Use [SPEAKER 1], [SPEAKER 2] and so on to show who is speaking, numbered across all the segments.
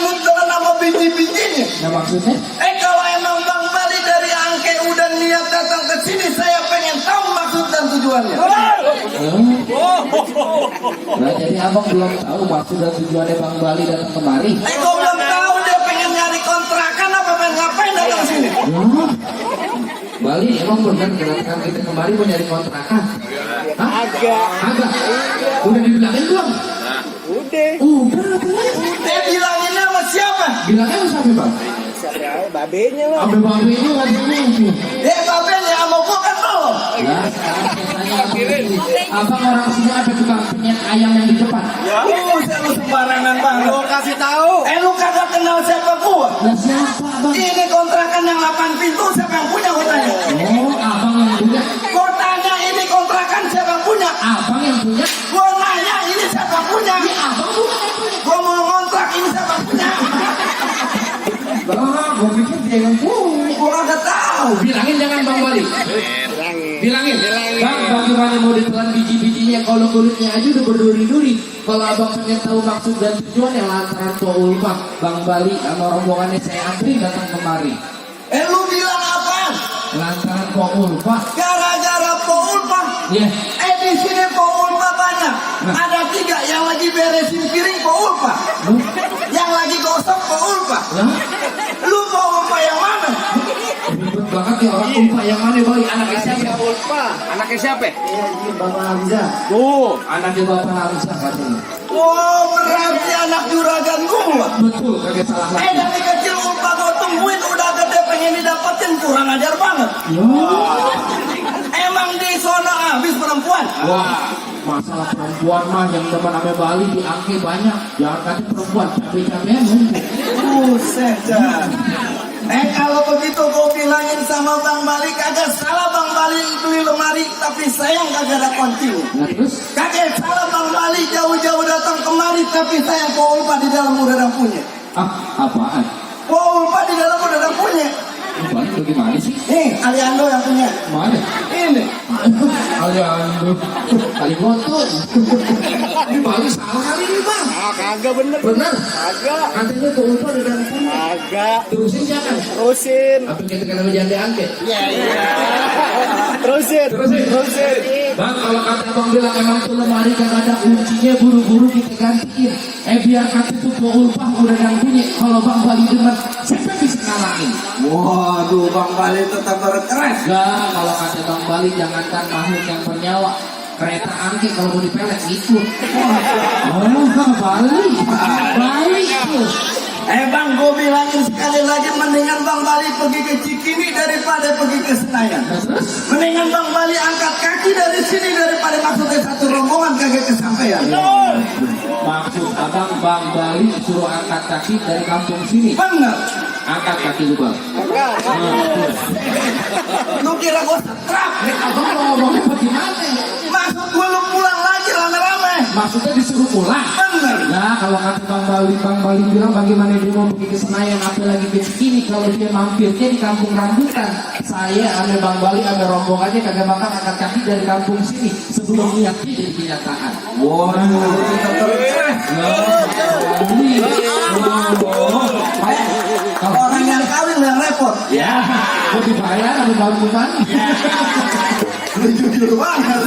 [SPEAKER 1] nyambut dengan nama biji-bijinya.
[SPEAKER 2] Nah maksudnya?
[SPEAKER 1] Kalau emang Bang Bali dari Angke udah niat datang ke sini, saya pengen tahu maksud dan tujuannya.
[SPEAKER 2] Nah jadi abang belum tahu maksud dan tujuannya Bang Bali datang kemari.
[SPEAKER 1] Kau belum tahu dia pengen nyari kontrakan apa pengen ngapain datang ke sini?
[SPEAKER 2] Bali emang benar kedatangan kita kemari mau nyari kontrakan? Hah? Agak. Udah dibilangin belum? Udah.
[SPEAKER 1] Dia bilangin sama siapa?
[SPEAKER 2] Bilangnya sama siapa Bang?
[SPEAKER 3] Babenya lah.
[SPEAKER 2] Ambil babenya lagi nih.
[SPEAKER 1] Babenya sama gua kan belum.
[SPEAKER 2] Ya, sekarang abang orang sini ada tukang penyet ayam yang di depan.
[SPEAKER 1] Lu sembarangan banget.
[SPEAKER 3] Gua kasih tahu.
[SPEAKER 1] Lu kagak kenal siapa gua?
[SPEAKER 2] Nah siapa Bang?
[SPEAKER 1] Ini kontrakan yang 8 pintu siapa yang punya gua tanya?
[SPEAKER 2] Oh, abang yang punya.
[SPEAKER 1] Gua tanya ini kontrakan siapa yang punya?
[SPEAKER 2] Abang yang punya.
[SPEAKER 1] Gua nanya ini siapa yang punya?
[SPEAKER 2] Abang bukan yang punya.
[SPEAKER 1] Gua mau ngontrak ini siapa yang punya?
[SPEAKER 2] Gue pikir dia yang punya.
[SPEAKER 1] Gua kagak tahu.
[SPEAKER 2] Bilangin jangan Bang Bali. Bilangin. Bang, bagaimana mau ditelan biji-bijinya kalau kulitnya aja udah berduri-duri. Kalau abang pengen tahu maksud dan tujuan yang lantaran Pak Ulfa, Bang Bali sama rombongannya saya antri datang kemari.
[SPEAKER 1] Lu bilang apa?
[SPEAKER 2] Lantaran Pak Ulfa.
[SPEAKER 1] Gara-gara Pak Ulfa.
[SPEAKER 2] Iya.
[SPEAKER 1] Di sini Pak Ulfa banyak. Ada 3 yang lagi beresin piring Pak Ulfa. Yang lagi gosok Pak Ulfa. Lu Pak Ulfa yang mana?
[SPEAKER 2] Ribet banget ya orang Ulfa yang mana Bali? Anaknya siapa?
[SPEAKER 3] Anaknya siapa?
[SPEAKER 2] Bapak Hamzah.
[SPEAKER 3] Tuh.
[SPEAKER 2] Anaknya Bapak Hamzah katanya.
[SPEAKER 1] Oh, berarti anak juragan gua.
[SPEAKER 2] Betul, kagak salah lagi.
[SPEAKER 1] Dari kecil Ulfa gua tungguin udah gede pengen didapetin, kurang ajar banget. Emang di sono habis perempuan.
[SPEAKER 2] Wah, masalah perempuan mah yang teman ame Bali di Angke banyak. Jangan kata perempuan, cabai-cabean numpuk.
[SPEAKER 1] Buset dah. Kalau begitu gua bilangin sama Bang Bali, kagak salah Bang Bali beli lemari, tapi sayang kagak ada kontinu.
[SPEAKER 2] Nah terus?
[SPEAKER 1] Kagak salah Bang Bali jauh-jauh datang kemari, tapi sayang Paul Ulfa di dalam udah ada punya.
[SPEAKER 2] Apaan?
[SPEAKER 1] Paul Ulfa di dalam udah ada punya.
[SPEAKER 2] Bali bagaimana sih?
[SPEAKER 1] Nih, Aliando yang punya.
[SPEAKER 2] Mana?
[SPEAKER 1] Ini.
[SPEAKER 2] Aliando. Kali kotor. Ini Bali salah kali ini Bang.
[SPEAKER 3] Kagak bener.
[SPEAKER 2] Bener?
[SPEAKER 3] Kagak.
[SPEAKER 2] Katanya Pak Ulfa di dalam punya.
[SPEAKER 3] Kagak.
[SPEAKER 2] Terusin jangan.
[SPEAKER 3] Terusin.
[SPEAKER 2] Apa kita kenal janda Angke?
[SPEAKER 3] Iya. Terusin.
[SPEAKER 2] Bang, kalau kata abang bilang emang tuh lemari kagak ada kuncinya, buru-buru kita gantiin. Biar kata tuh Pak Ulfa udah yang punya. Kalau Bang Bali denger, siapa bisa ngalahin?
[SPEAKER 1] Waduh, Bang Bali tetap berkeras.
[SPEAKER 2] Enggak, kalau kata Bang Bali jangankan makhluk yang bernyawa, kereta Angke kalau mau dipelet ikut. Bali itu.
[SPEAKER 1] Bang, gue bilangin sekali lagi, mendingan Bang Bali pergi ke Cikini daripada pergi ke Senayan. Mendingan Bang Bali angkat kaki dari sini daripada masuk ke satu rombongan kagak kesampaian.
[SPEAKER 2] Maksud abang Bang Bali suruh angkat kaki dari kampung sini.
[SPEAKER 1] Bener.
[SPEAKER 2] Angkat kaki lu Bang.
[SPEAKER 1] Lu kira gue setrap?
[SPEAKER 2] Abang mau ngomongnya bagaimana?
[SPEAKER 1] Maksud gue lu pulang lagi rame-rame.
[SPEAKER 2] Maksudnya disuruh pulang.
[SPEAKER 1] Bener.
[SPEAKER 2] Nah kalau kata Bang Bali bilang bagaimana dia mau pergi ke Senayan apalagi ke Cikini kalau dia mampirnya di kampung rambutan. Saya ame Bang Bali ame rombongannya kagak bakal angkat kaki dari kampung sini sebelum niatnya jadi kenyataan.
[SPEAKER 1] Waduh, kita terkeras. Orang yang kawin yang repot.
[SPEAKER 2] Ya, mau dibayar atau bantuan?
[SPEAKER 1] Lu jujur banget.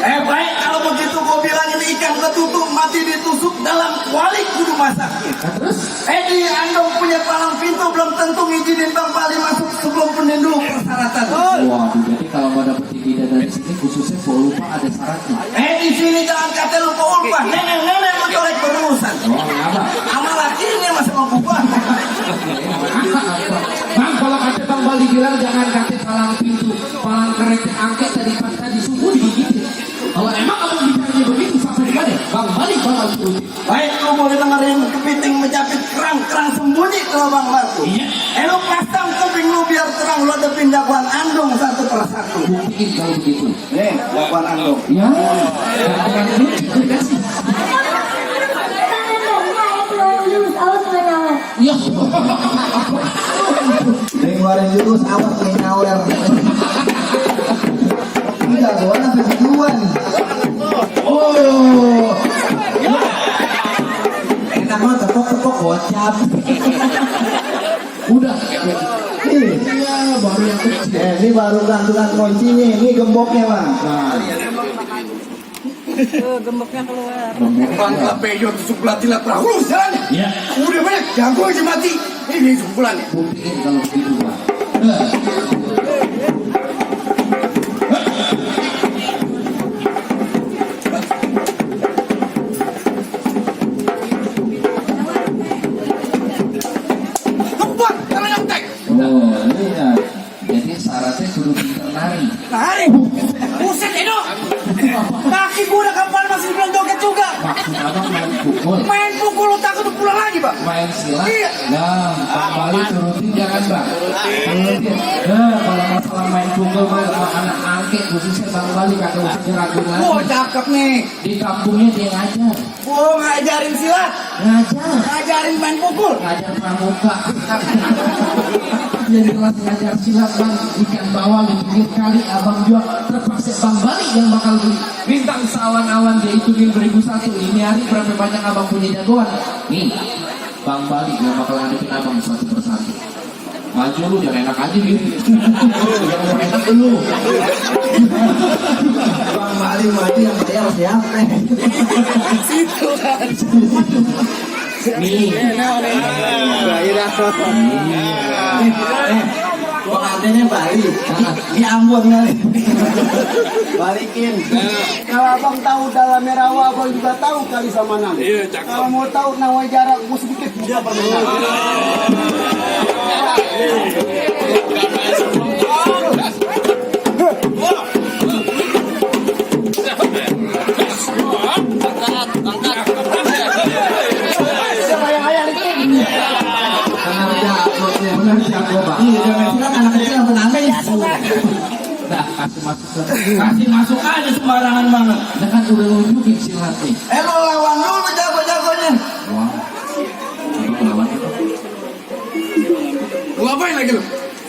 [SPEAKER 1] Baik, kalau begitu gue bilangin ikan ketutup mati ditusuk dalam kuali kudu masaknya.
[SPEAKER 2] Terus?
[SPEAKER 1] Di Andong punya palang pintu belum tentu ngizinin Bang Bali masuk sebelum penuhin dulu persyaratan.
[SPEAKER 2] Wah, jadi kalau mau dapet dividen dari sini khususnya Pak Ulfa ada syaratnya.
[SPEAKER 1] Di sini jangan kata lu Pak Ulfa, nenek-nenek mencolek berurusan.
[SPEAKER 2] Apa?
[SPEAKER 1] Sama lakinya masih mau bubar.
[SPEAKER 2] Bang, kalau kata Bang Bali bilang jangan kata palang pintu, palang kereta angket tadi tadi subuh digigit. Kalau emang abang bicaranya begitu sampai di mana? Bang Bali bakal turutin.
[SPEAKER 1] Baik, lu boleh dengerin kepiting menjapit kerang sembunyi ke lubang batu.
[SPEAKER 2] Iya.
[SPEAKER 1] Lu pasang kuping lu biar terang, lu hadapin jagoan Andong satu persatu.
[SPEAKER 2] Buktiin kalau begitu.
[SPEAKER 1] Nih, jagoan Andong.
[SPEAKER 2] Ya, jangan lucu dikasih. Ya.
[SPEAKER 1] Dia ngeluarin jurus awas nih nyawer. Ini jagoan apa tujuan? Oh. enak banget tepok gocap.
[SPEAKER 2] Udah.
[SPEAKER 1] Nih,
[SPEAKER 2] Iya, baru yang kecil.
[SPEAKER 1] ini baru gantungan kuncinya, ini gemboknya bang.
[SPEAKER 2] Nah,
[SPEAKER 4] Gemboknya keluar.
[SPEAKER 3] Bangka peyo tusuk belatilah perahu jalan.
[SPEAKER 2] ya,
[SPEAKER 3] Udah banyak jago aja mati. Ini sebulan ya.
[SPEAKER 2] buktiin kalau begitu Bang. Nah,
[SPEAKER 3] Tempat karena nyontek.
[SPEAKER 2] oh, ini ya. Jadi syaratnya kudu pinter nari.
[SPEAKER 3] Nari. Buset Edo. Kaki gua udah kapal masih dibilang joget juga.
[SPEAKER 2] Maksud abang main pukul,
[SPEAKER 3] Main pukul lo takut pulang lagi, Pak.
[SPEAKER 2] main silat.
[SPEAKER 3] Iya.
[SPEAKER 2] Nah, Bang Bali turutin jangan Bang. Turutin. Nah, kalau masalah main pukul mah sama anak angke khususnya Bang Bali kagak usah diraguin lagi.
[SPEAKER 3] Wah, cakep nih.
[SPEAKER 2] Di kampungnya dia ngajar,
[SPEAKER 3] Gua ngajarin silat, ngajarin main pukul.
[SPEAKER 2] ngajar pramuka. Jadi kelas ngajar silat Bang, ikan bawal di pinggir kali abang jual, terpaksa Bang Bali yang bakal beli. Bintang seawan-awan dia hitungin 1001. Ini hari berapa banyak abang punya jagoan? Nih, Bang Bali yang bakal ngadepin abang satu persatu. Maju lu jangan enak aja gitu. Jangan enak dulu.
[SPEAKER 1] Bang Bali mati yang bayar siapa?
[SPEAKER 3] Situ kan.
[SPEAKER 2] Nih,
[SPEAKER 1] Pengantinnya Bali, ini Ambon kali. Balikin.
[SPEAKER 3] Kalau abang tahu dalamnya rawa, abang juga tahu kali sama nama.
[SPEAKER 5] Iya, cakep.
[SPEAKER 3] Kalau mau tahu nawai jarak, gue sedikit bisa permainan. Siapa yang ayah itu?
[SPEAKER 2] benar jago Bang.
[SPEAKER 1] Iya, jangan silat anak kecil yang penangan.
[SPEAKER 2] Dah, kasih masuk.
[SPEAKER 1] Kasih masuk aja sembarangan banget.
[SPEAKER 2] Nah kan udah nunjukin silat nih.
[SPEAKER 1] Lo lawan dulu jago-jagonya.
[SPEAKER 2] Wah, abang lawan.
[SPEAKER 3] Lu ngapain lagi lu?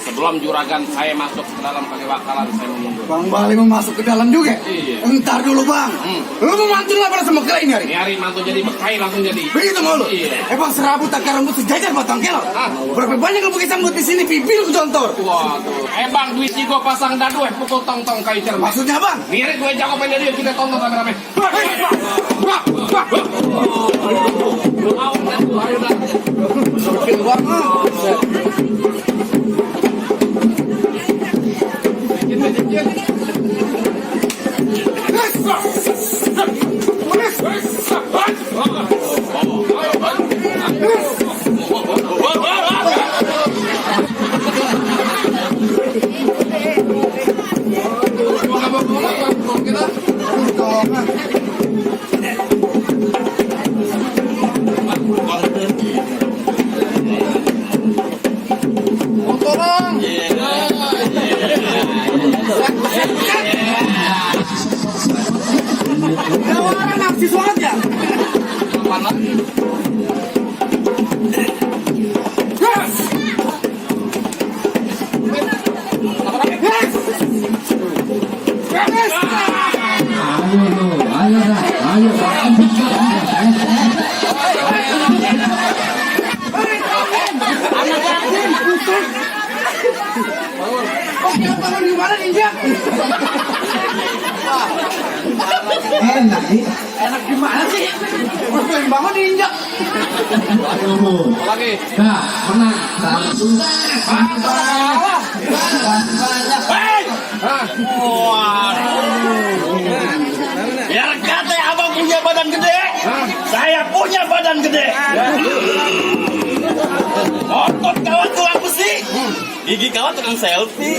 [SPEAKER 5] Sebelum juragan saya masuk ke dalam kewakalan saya mau mundur.
[SPEAKER 3] Bang Bali mau masuk ke dalam juga?
[SPEAKER 5] Iya.
[SPEAKER 3] Entar dulu bang. Lu mau mantul apa sama kalian ini hari?
[SPEAKER 5] Ini hari mantu jadi bekai langsung jadi.
[SPEAKER 3] Begitu mau lu?
[SPEAKER 5] Iya.
[SPEAKER 3] Bang serabut akar rambut sejajar batang kelor. Berapa banyak lu pakai sambut di sini bibir lu jontor?
[SPEAKER 5] Waduh. Bang duit gue pasang dadu pukul tong-tong kayu cermin.
[SPEAKER 3] Maksudnya bang?
[SPEAKER 5] Mirip gue jago pengen dia kita tonton rame-rame. Wah.
[SPEAKER 3] Gokil banget. Tolong. Kawan nafsi banget ya.
[SPEAKER 2] Ayo lu, ayo dah, ayo.
[SPEAKER 3] Bangun gimana ninja?
[SPEAKER 1] Enak nih.
[SPEAKER 3] Enak gimana sih? Bangun ninja.
[SPEAKER 2] Ayo lu.
[SPEAKER 5] Lagi.
[SPEAKER 2] Dah, menang. Langsung.
[SPEAKER 5] Biar kata abang punya badan gede, saya punya badan gede. Otot kawan tulang besi, gigi kawan tukang selfie.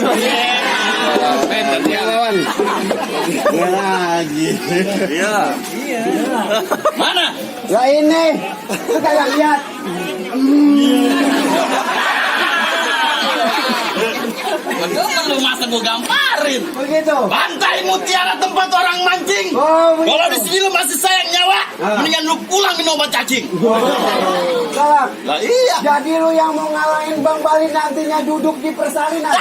[SPEAKER 5] Bener dia lawan.
[SPEAKER 3] Lagi.
[SPEAKER 5] Iya. Mana?
[SPEAKER 3] Ya ini. Lu kayak lihat.
[SPEAKER 5] Lu masa gua gamparin.
[SPEAKER 3] Begitu.
[SPEAKER 5] Pantai Mutiara tempat orang mancing.
[SPEAKER 3] Oh, begitu.
[SPEAKER 5] Kalau di sini lu masih sayang nyawa, mendingan lu pulang minum obat cacing.
[SPEAKER 3] Salah.
[SPEAKER 5] Lah iya.
[SPEAKER 3] Jadi lu yang mau ngalahin Bang Bali nantinya duduk di persalinan.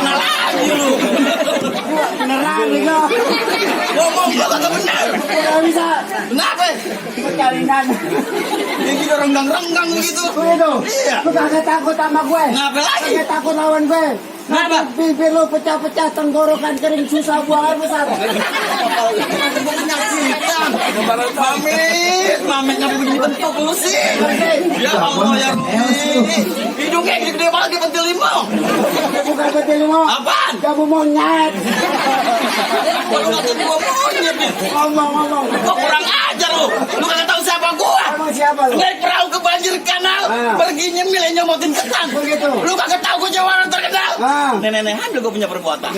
[SPEAKER 5] Kena lagi lu.
[SPEAKER 3] Beneran nih kok.
[SPEAKER 5] Ngomong gua kagak benar.
[SPEAKER 3] Gak bisa.
[SPEAKER 5] Kenapa?
[SPEAKER 3] Perkawinan.
[SPEAKER 5] Dia gitu renggang-renggang gitu.
[SPEAKER 3] Begitu.
[SPEAKER 5] Iya.
[SPEAKER 3] Lu kagak takut sama gue.
[SPEAKER 5] Ngapa lagi?
[SPEAKER 3] Kagak takut lawan gue.
[SPEAKER 5] Kenapa?
[SPEAKER 3] Bibir lu pecah-pecah, tenggorokan kering, susah buang air besar.
[SPEAKER 5] Mamit ngapa begini bentuk lu sih? Ya Allah ya Rabbi. Hidungnya gede banget di pentil limau.
[SPEAKER 3] Bukan betul mau.
[SPEAKER 5] Apaan?
[SPEAKER 3] Kamu monyet.
[SPEAKER 5] Kalau ngatain gua monyet nih.
[SPEAKER 3] Ngomong-ngomong.
[SPEAKER 5] Gua kurang ajar lu. Lu kagak tahu siapa gua.
[SPEAKER 3] Emang siapa lu?
[SPEAKER 5] Naik perahu ke banjir kanal, pergi nyemil nyomotin ketan.
[SPEAKER 3] Begitu.
[SPEAKER 5] Lu kagak tahu gua jawaran terkenal. Nenek-nenek hamil gua punya perbuatan.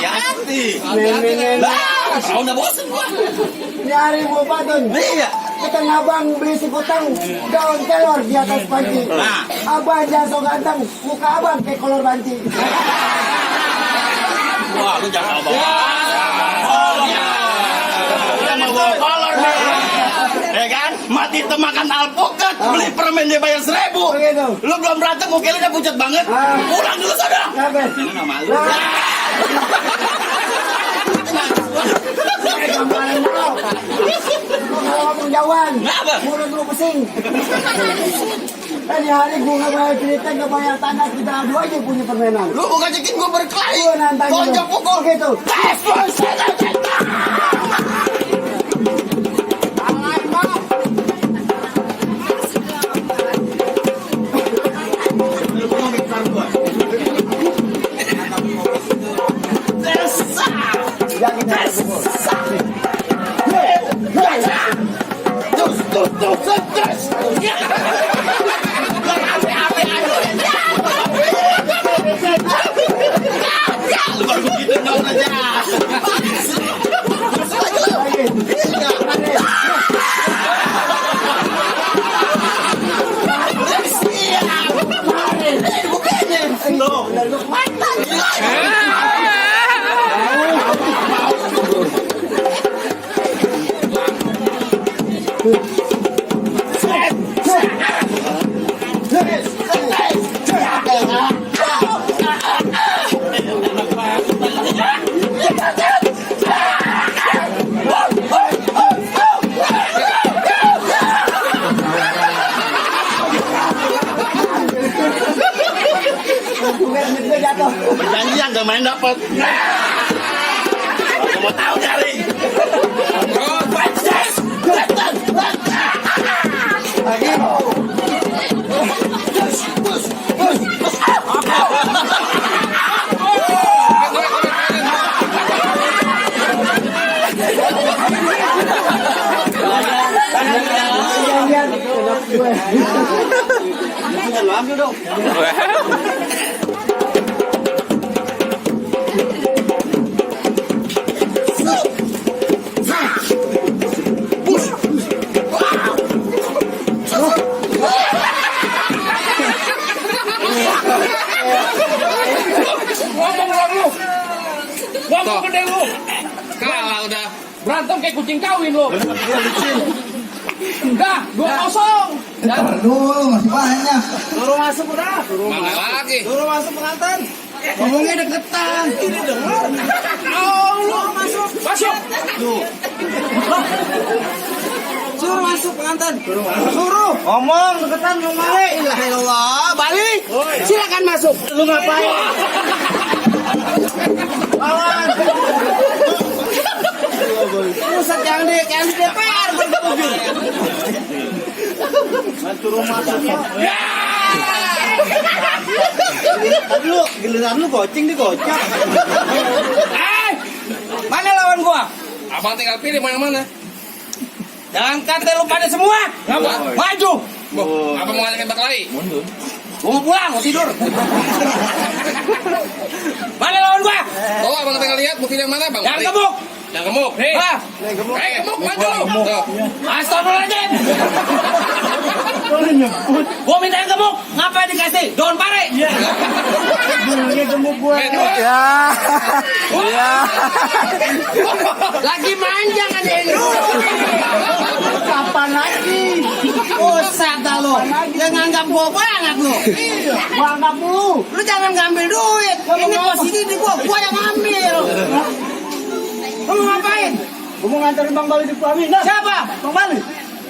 [SPEAKER 5] Ya hati.
[SPEAKER 3] Nenek-nenek.
[SPEAKER 5] Lah, perahu udah bosen gua.
[SPEAKER 3] Nyari mau badun.
[SPEAKER 5] Iya.
[SPEAKER 3] Kita ngabang beli sekutang daun kelor di atas panci.
[SPEAKER 5] Nah.
[SPEAKER 3] Abang jangan so ganteng, muka abang kayak kolor banci.
[SPEAKER 5] Wah, lu jangan bawa. Oh, ya. Udah mau bawa kolor nih. Ya kan? Mati temakan alpukat, beli permen dia bayar 1.000.
[SPEAKER 3] Begitu.
[SPEAKER 5] Lu belum berantem, mungkin udah pucat banget. Pulang dulu sana.
[SPEAKER 3] Kenapa?
[SPEAKER 5] Ini nggak malu.
[SPEAKER 3] Kemarin mau. Lu kalau ngomong jauhan.
[SPEAKER 5] Kenapa?
[SPEAKER 3] Mulut lu pusing. Tadi hari gua nggak bayar cerita, nggak bayar tanah, kita adu aja punya permainan.
[SPEAKER 5] Lu bukan cekin gua berkelahi.
[SPEAKER 3] Gua nantang
[SPEAKER 5] Kau
[SPEAKER 3] juga.
[SPEAKER 5] pukul.
[SPEAKER 3] Begitu.
[SPEAKER 5] Tes, bos. Perjanjian gak main dapet. Aku mau tahu cari.
[SPEAKER 3] Lagi. Jangan gue.
[SPEAKER 5] Lu ambil dong.
[SPEAKER 2] Ngomong gede lu.
[SPEAKER 5] Kalah udah.
[SPEAKER 2] Berantem kayak kucing kawin lu. Udah, 2-0.
[SPEAKER 1] Ntar dulu masih banyak.
[SPEAKER 3] Suruh masuk udah.
[SPEAKER 5] Mana lagi?
[SPEAKER 3] Suruh masuk pengantin.
[SPEAKER 1] Ngomongnya deketan.
[SPEAKER 3] Ini dengar. Oh, lu masuk.
[SPEAKER 2] Masuk.
[SPEAKER 3] Suruh masuk pengantin. Suruh. Ngomong deketan kemari. Ilah ilallah. Balik. Silakan masuk. Lu ngapain? Lawan. Pusat yang di DPR berkebun. Suruh masuk. Tadi lu giliran lu goceng digocak. Mana lawan gua?
[SPEAKER 5] Abang tinggal pilih mau yang mana?
[SPEAKER 3] Jangan kata lu pada semua. Maju.
[SPEAKER 5] Abang mau ngajakin berkelahi?
[SPEAKER 3] Gua mau pulang, mau tidur. Mana lawan gua?
[SPEAKER 5] Oh, abang tinggal lihat mau pilih yang mana, Bang?
[SPEAKER 3] Jangan gemuk.
[SPEAKER 5] Yang gemuk. Nih.
[SPEAKER 3] Ah,
[SPEAKER 5] Gemuk maju lu. Tuh.
[SPEAKER 3] astagfirullahaladzim. Gua minta yang gemuk, ngapain dikasih? Daun pare. Iya. Gemuk gue. Ya. Ya. Lagi manja kan ini. Kapan lagi? Usah dah lu. Yang nganggap gua banget lu. Iya. Gua anggap lu jangan ngambil duit. Ini posisi di gua yang ngambil. Lu mau ngapain? Gua mau nganterin Bang Bali di Pelaminan. Siapa? Bang Bali.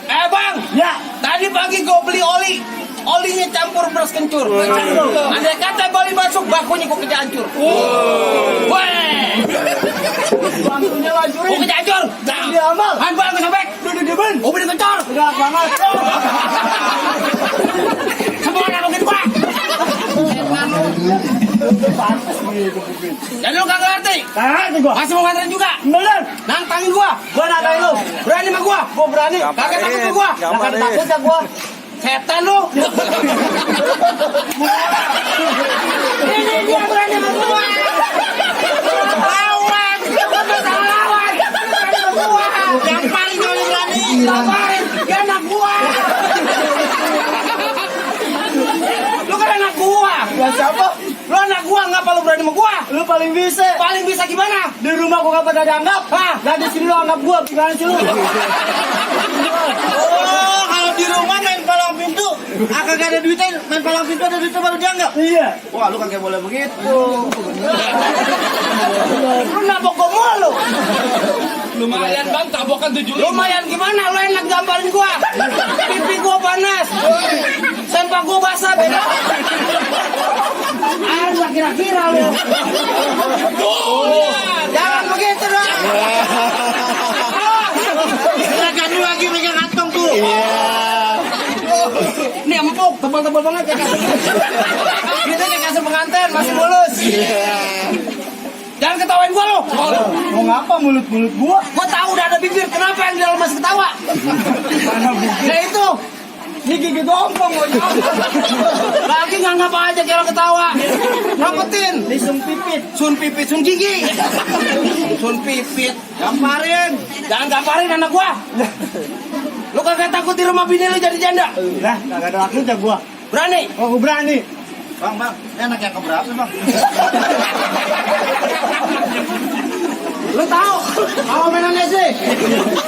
[SPEAKER 5] Bang,
[SPEAKER 3] Ya.
[SPEAKER 5] tadi pagi gue beli oli. Olinya campur beras kencur. Andai kata Bali masuk, bakunya gue kerja hancur. Weh.
[SPEAKER 3] Bantunya lanjurin.
[SPEAKER 5] Gue kerja hancur.
[SPEAKER 3] Dia amal.
[SPEAKER 5] Han bang, gue sobek.
[SPEAKER 3] Udah diemin.
[SPEAKER 5] Gue beli kencur.
[SPEAKER 3] Udah banget.
[SPEAKER 5] Semua orang begitu gua. Jadi lu kagak ngerti.
[SPEAKER 3] Kagak gua.
[SPEAKER 5] Masih mau nganterin juga.
[SPEAKER 3] Bener.
[SPEAKER 5] Nantangin gua.
[SPEAKER 3] Gua nadain lu.
[SPEAKER 5] Berani sama gua.
[SPEAKER 3] Gua berani.
[SPEAKER 5] Kagak takut sama gua.
[SPEAKER 3] Kagak takut ya gua.
[SPEAKER 5] Setan lu. Ini dia berani sama gua. Lawan. Gua masalah lawan. Berani sama gua. Yang paling berani. Lawan. Dia anak gua. Lu kan anak gua.
[SPEAKER 3] Ya siapa?
[SPEAKER 5] Lu anak gua, ngapa lu berani sama gua?
[SPEAKER 3] Lu paling bisa.
[SPEAKER 5] Paling bisa gimana?
[SPEAKER 3] Di rumah gua gak pada dianggap.
[SPEAKER 5] Hah?
[SPEAKER 3] Nah di sini lu anggap gua. Gimana sih lu?
[SPEAKER 5] Oh, kalau di rumah main palang pintu, gak ada duitnya, main palang pintu ada duitnya baru dianggap.
[SPEAKER 3] Iya.
[SPEAKER 5] Wah, lu kagak boleh begitu. Lu nabok gua mulu.
[SPEAKER 2] Lumayan bang, tabokan 75.
[SPEAKER 5] Lumayan gimana? Lu enak gambarin gua. Pipi gua panas. Sempak gua basah beda. Air gak kira-kira lu. Jangan begitu dong. Silakan lu lagi megang kantong tuh. Ini empuk, tebal-tebal banget ya kasih. Kita kayak kasih pengantin, masih mulus. Jangan ketawain gua lu.
[SPEAKER 3] Mau ngapa mulut-mulut gua?
[SPEAKER 5] Gua tahu udah ada bibir, kenapa yang di dalam masih ketawa? Nah itu,
[SPEAKER 3] Ini gigi gompong gua.
[SPEAKER 5] lagi nganggap aja kira ketawa. Rapetin.
[SPEAKER 3] Ini sun pipit.
[SPEAKER 5] Sun pipit, sun gigi. Sun pipit. Gamparin. Jangan gamparin anak gua. Lu kagak takut di rumah bini lu jadi janda?
[SPEAKER 3] Lah, kagak ada waktunya gua.
[SPEAKER 5] Berani?
[SPEAKER 3] Oh, gua berani.
[SPEAKER 5] Bang, enak yang keberapa sih bang? Lu tahu? Mau mainan EC?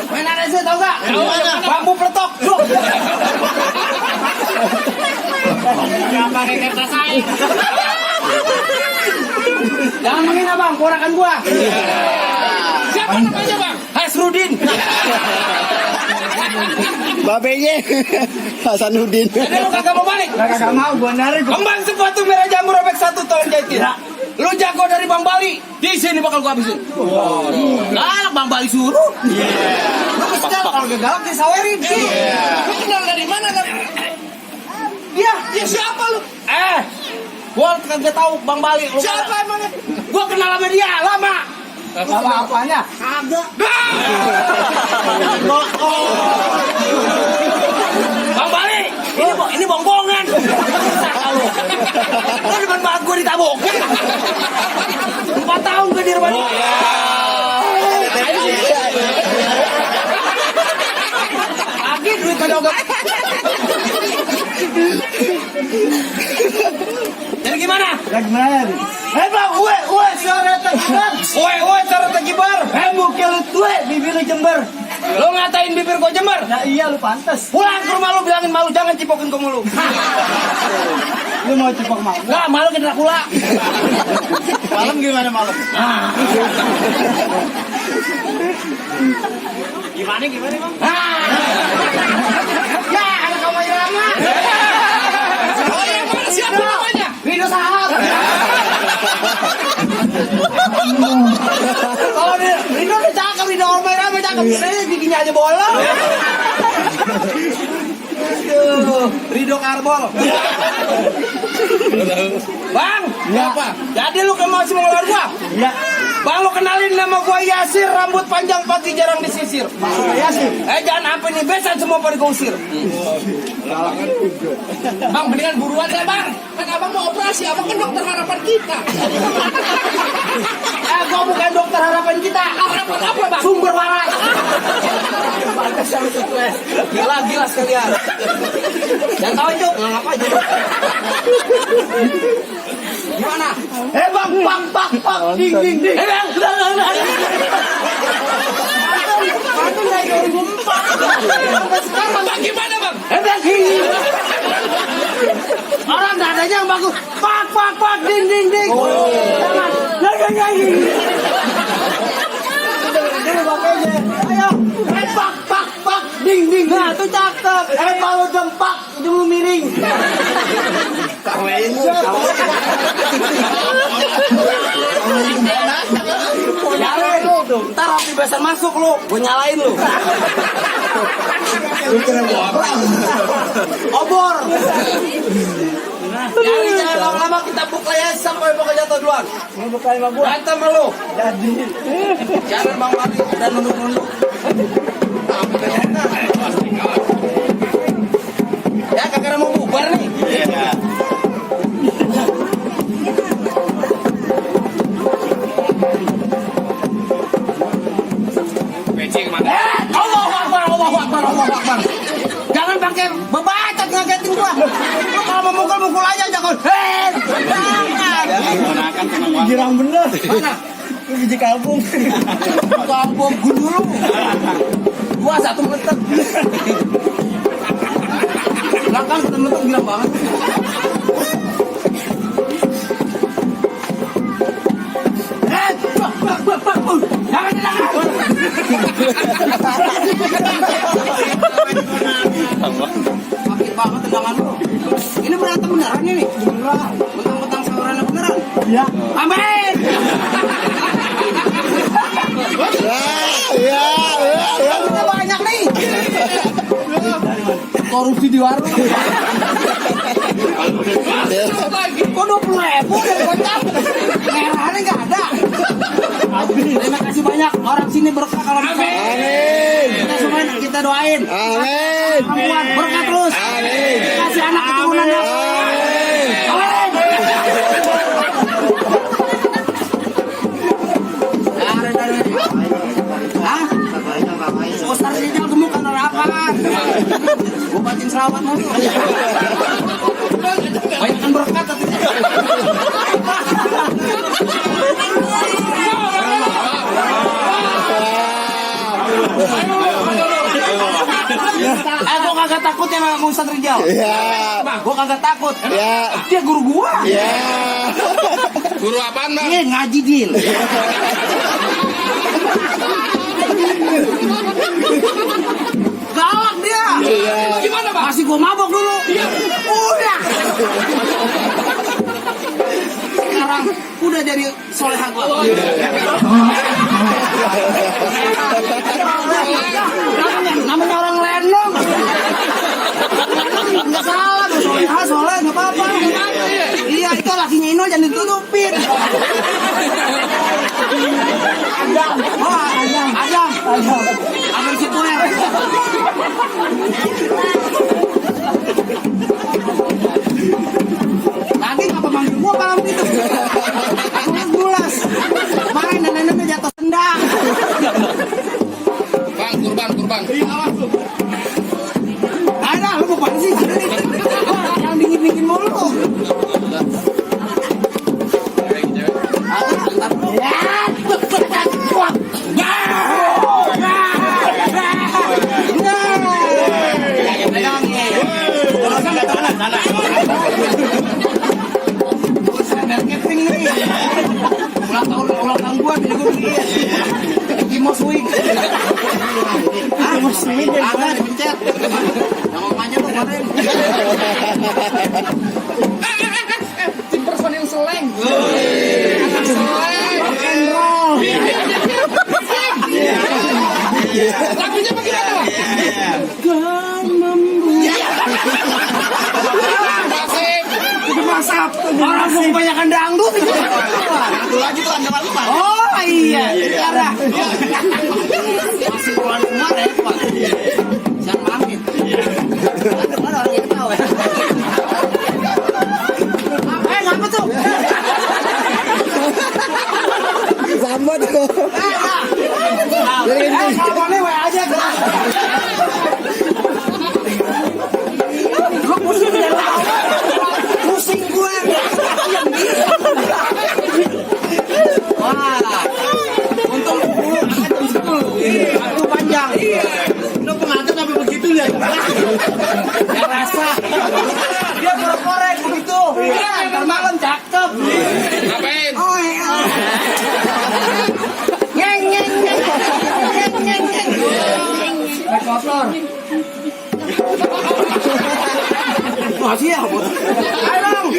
[SPEAKER 5] Mainan EC tahu gak? Tahu aja. Bambu peletok. Duh. Gak pakai kertas air. Jangan menghina bang, ponakan gua. Siapa namanya bang? Hasrudin.
[SPEAKER 3] Babenya Hasanuddin.
[SPEAKER 5] Jadi lu kagak mau balik?
[SPEAKER 3] Kagak mau gua narik.
[SPEAKER 5] Kembang sepatu merah jamur robek 1 tolong jahitin. Lu jago dari Bang Bali. Di sini bakal gua habisin. Galak Bang Bali suruh. Lu mesti kalau galak disawerin. Lu kenal dari mana kan? Dia siapa lu? Gua kagak tahu Bang Bali. Siapa emangnya? Gua kenal sama dia lama.
[SPEAKER 3] Sama apanya?
[SPEAKER 5] Kagak. Bang Bali, ini bongbongan. Lu depan banget gue ditabok. 4 tahun gue di rumah dia. Lagi duit pada ogok. Jadi gimana?
[SPEAKER 3] Ya gimana nih?
[SPEAKER 5] Bang, ue, suara terkibar. Ue, suara terkibar.
[SPEAKER 3] Muka lu tue, bibir lu jember.
[SPEAKER 5] Lu ngatain bibir gue jember.
[SPEAKER 3] Ya iya lu pantas.
[SPEAKER 5] Pulang ke rumah lu bilangin malu, jangan cipokin ke mulu.
[SPEAKER 3] Lu mau cepok mau?
[SPEAKER 5] Enggak, malu ke Dracula.
[SPEAKER 3] Malam gimana malam?
[SPEAKER 5] Gimana bang? Ya, anak kamu yang lama. Oh yang mana siapa namanya? Rido Sahab. Kalau Rido udah cakep, Rido Ormai Rame cakep. Saya giginya aja bolong. Rido Karbol. Bang, apa? Jadi lu masih mau ngeluar gua?
[SPEAKER 3] Iya.
[SPEAKER 5] Bang, lu kenalin nama gua Yasir, rambut panjang pagi jarang disisir.
[SPEAKER 3] Yasir.
[SPEAKER 5] Jangan sampai nih besan semua pada gua usir. Bang, mendingan buruan deh, Bang. Kan abang mau operasi, abang kan dokter harapan kita. Gua bukan dokter harapan kita. Harapan apa, Bang? Sumber waras. Gila sekalian. Jangan tahu itu, nggak apa aja. Gimana?
[SPEAKER 3] Bang, pak, ding.
[SPEAKER 5] Bang, udah. Itu dari 2004. Sampai sekarang, Bang, gimana, Bang?
[SPEAKER 3] Bang, bagus. Pak, ding. Jangan. Ya. Dulu bapaknya. Ayo. Pak, ding. Nah, itu cakep. Kalau jempak, dulu miring.
[SPEAKER 1] Kawin.
[SPEAKER 3] Nyalain lu. Ntar api besar masuk lu. Gue nyalain lu. Obor. Nyari jangan lama-lama kita buka ya sampai pokok jatuh duluan.
[SPEAKER 1] Mau buka sama gua.
[SPEAKER 3] Berantem sama lu.
[SPEAKER 1] Jadi.
[SPEAKER 3] Jangan Bang Bali dan nunduk-nunduk. Ya kagak mau bubar nih. Allahu Akbar. Jangan pakai bebacot ngagetin gua. Lu kalau mau mukul aja jangan. Jangan.
[SPEAKER 1] Girang bener.
[SPEAKER 3] Mana?
[SPEAKER 1] Biji kalbung.
[SPEAKER 3] Kalbung gundul. Gua satu meletak. Belakang satu meletak girang banget. Jangan. Sakit banget tendangan lu. Ini berantem beneran ini. Beneran. Mentang-mentang saurannya beneran.
[SPEAKER 1] Ya.
[SPEAKER 3] Amin.
[SPEAKER 1] Ya.
[SPEAKER 3] Udah banyak nih. Korupsi di warung. Kok 20.000 dari kocak? Merahannya nggak ada. Terima kasih banyak. Orang sini berkah kalau bisa.
[SPEAKER 1] Amin.
[SPEAKER 3] Kita semua kita doain.
[SPEAKER 1] Amin.
[SPEAKER 3] Perempuan berkah terus.
[SPEAKER 1] Amin.
[SPEAKER 3] Kasih anak keturunannya. Amin. Hah? Ustaz Rijal gemuk kan ada apa? Obatin serawat mau. Banyakan berkat tapi. Gua kagak takut ya sama Ustaz Rijal.
[SPEAKER 1] Ya.
[SPEAKER 3] Gua kagak takut.
[SPEAKER 1] Ya.
[SPEAKER 3] Dia guru gua.
[SPEAKER 1] Ya.
[SPEAKER 5] Guru apaan, Bang?
[SPEAKER 3] Dia ngaji Dil. Galak dia.
[SPEAKER 5] Gimana, Bang?
[SPEAKER 3] Masih gua mabok dulu. Udah. Sekarang udah jadi soleha gua. Namanya orang lenong. Nggak salah, soleha soleh nggak apa-apa. Iya itu lakinya Ino jangan ditutupin. Ajang Situer. Lagi ngapa manggil gua malam itu? Gulas. Main nenek-nenek jatuh tendang.
[SPEAKER 5] Bang, kurban.
[SPEAKER 3] Ada lu bukan sih? Yang dingin mulu. Ulang tahun gua bini gua beli Kimo Swing. Kimo Swing agak dipencet. Yang ngomongnya tuh kemarin. Tim personil seleng.
[SPEAKER 5] Lagunya bagaimana, Bang?
[SPEAKER 3] Kan membuat. Masap. Orang kebanyakan dangdut.
[SPEAKER 1] Satu lagi tuh Anda malu.
[SPEAKER 3] Oh iya, cara. Masih keluar rumah repot. Jangan pamit. Ada orang yang tahu. Ngapa tuh?
[SPEAKER 1] Sama tuh.
[SPEAKER 3] Teleponnya WA aja. Lu pusing ya? Pusing gue. Wah. Untung lu jam 10. Aku panjang. Lu pengantin sampai begitu ya? Ya rasa. Dia korek-korek begitu.
[SPEAKER 5] masih ya. Ayo dong.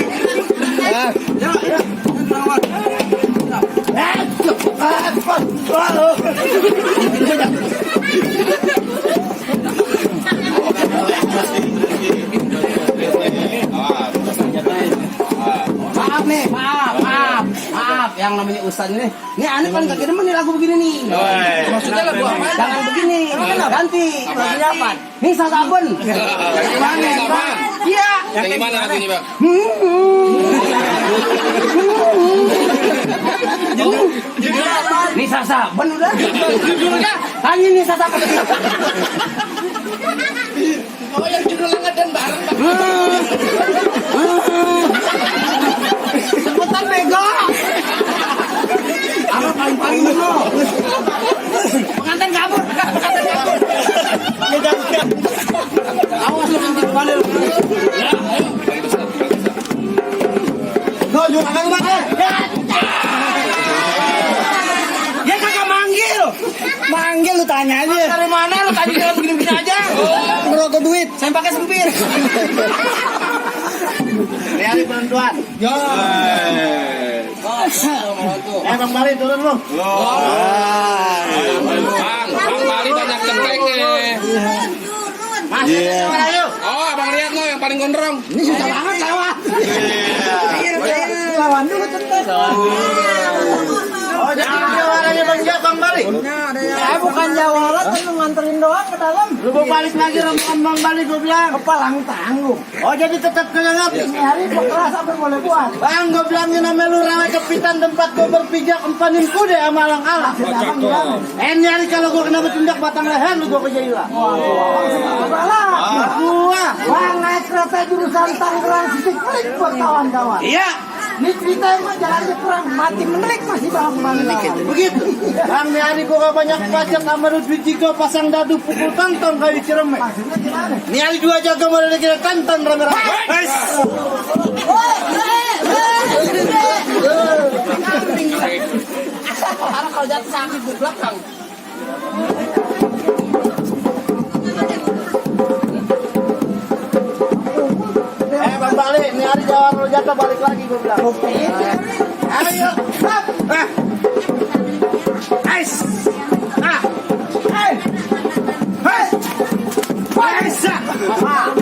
[SPEAKER 5] Maaf nih, maaf. Yang namanya Ustaz ini aneh kan kagak demen nih lagu begini nih.
[SPEAKER 2] Maksudnya lagu apa?
[SPEAKER 5] Jangan begini, ganti. Lagunya apa? Nih Sasaben.
[SPEAKER 2] Gimana?
[SPEAKER 5] Iya.
[SPEAKER 2] Yang gimana lagunya, Bang?
[SPEAKER 5] Nih Sasaben udah. Judulnya hanya nih Sasaben.
[SPEAKER 2] Oh, yang judulnya Ngadan Bareng, Bang.
[SPEAKER 5] Sebutan bego. Apa paling dulu? Pengantin kabur. Awas lu nanti balik.
[SPEAKER 1] No, yun ang mga.
[SPEAKER 5] Dia kagak manggil.
[SPEAKER 3] Manggil lu tanya aja.
[SPEAKER 5] Dari mana lu tadi dia begini-begini aja?
[SPEAKER 3] Ngerokok duit.
[SPEAKER 5] Saya pakai sempir. Lihat penentuan.
[SPEAKER 1] Yo.
[SPEAKER 5] Bang Bali turun lu.
[SPEAKER 2] Bang Bali banyak centengnya.
[SPEAKER 5] Masih ayo.
[SPEAKER 2] Oh, Abang lihat lo yang paling gondrong.
[SPEAKER 5] Ini susah banget lewat.
[SPEAKER 3] Lawan dulu tentu.
[SPEAKER 5] Oh, jadi jualannya Bang Bali.
[SPEAKER 3] Saya bukan jawara, tapi nganterin doang ke dalam.
[SPEAKER 5] Lu mau balik lagi rombongan Bang Bali gue bilang.
[SPEAKER 3] Kepalang tanggung.
[SPEAKER 5] Oh, jadi tetap kagak ngapi.
[SPEAKER 3] Ini hari keras apa boleh buat?
[SPEAKER 5] Bang, gue bilangin sama lu rawa kepitan tempat gue berpijak empanin kude sama alang alang. Ini hari kalau gue kena bertindak batang leher lu gue kejailah. Gua.
[SPEAKER 3] Wah, naik kereta jurusan Tangerang Sitik Klik buat kawan-kawan.
[SPEAKER 5] Iya.
[SPEAKER 3] Ini cerita emang jalannya perang mati menelik masih bang.
[SPEAKER 5] Begitu. Bang, ini hari gue gak banyak pajak sama duit biji gue pasang dadu pukul tonton kayu ciremai.
[SPEAKER 3] Maksudnya gimana?
[SPEAKER 5] Ini hari dua jaga mau ada kira tonton rame-rame.
[SPEAKER 3] Karena kalau jatuh sakit di belakang.
[SPEAKER 5] Bang Bali, ini hari jawab lu jatuh balik lagi gue bilang. Ayo, stop. Ais.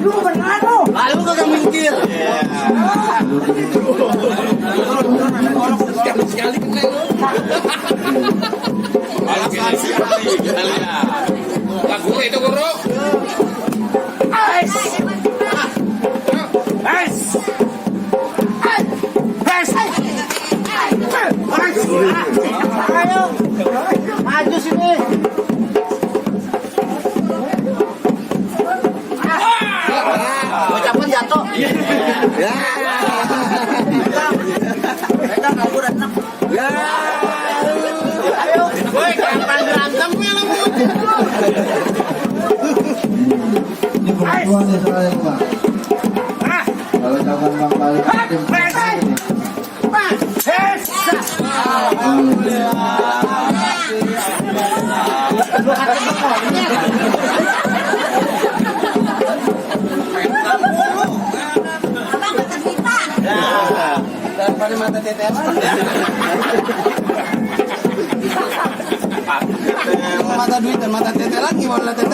[SPEAKER 3] Lu beneran lu.
[SPEAKER 5] Lalu kagak mikir.
[SPEAKER 2] Sekali kena lo. Lagu itu guru.
[SPEAKER 5] Ayo, maju sini. Ucapan jatuh. Ya. Kita kabur enak. Ya. Ayo, woi, kapan berantemnya lu?
[SPEAKER 1] Ini perempuan ya saya Pak. Kalau jangan Bang Bali.
[SPEAKER 5] Daripada mata tetes. Mata duit dan mata tetes lagi mau tetes.